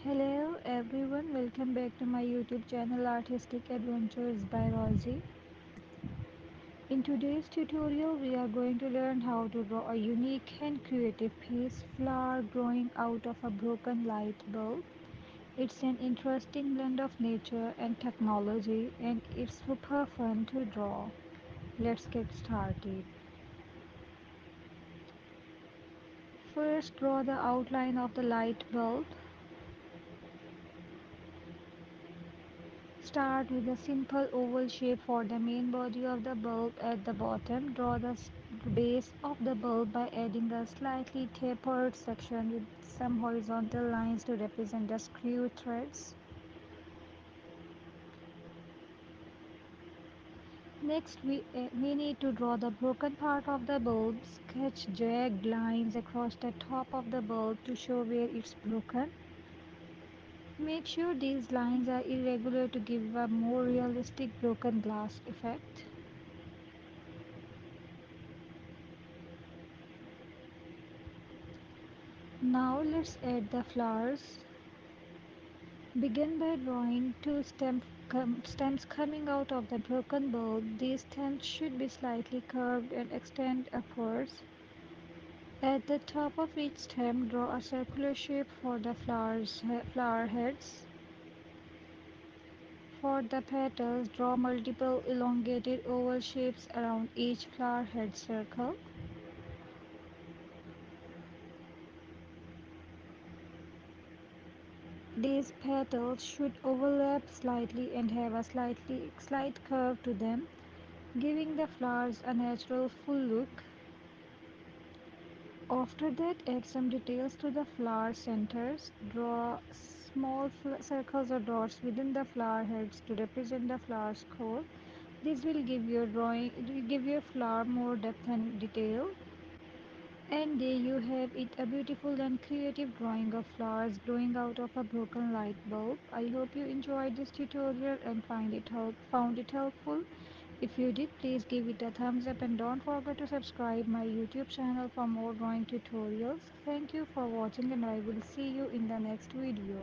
Hello everyone, welcome back to my YouTube channel Artistic Adventures by Rosie. In today's tutorial, we are going to learn how to draw a unique and creative piece flower growing out of a broken light bulb. It's an interesting blend of nature and technology and it's super fun to draw. Let's get started. First, draw the outline of the light bulb. Start with a simple oval shape for the main body of the bulb at the bottom. Draw the base of the bulb by adding a slightly tapered section with some horizontal lines to represent the screw threads. Next, we need to draw the broken part of the bulb. Sketch jagged lines across the top of the bulb to show where it's broken. Make sure these lines are irregular to give a more realistic broken glass effect. Now let's add the flowers. Begin by drawing two stems coming out of the broken bulb. These stems should be slightly curved and extend upwards. At the top of each stem, draw a circular shape for the flower heads. For the petals, draw multiple elongated oval shapes around each flower head circle. These petals should overlap slightly and have a slight curve to them, giving the flowers a natural full look. After that, add some details to the flower centers. Draw small circles or dots within the flower heads to represent the flower's core. This will give your flower more depth and detail. And there you have it, a beautiful and creative drawing of flowers growing out of a broken light bulb. I hope you enjoyed this tutorial and found it helpful. If you did, please give it a thumbs up and don't forget to subscribe my YouTube channel for more drawing tutorials. Thank you for watching and I will see you in the next video.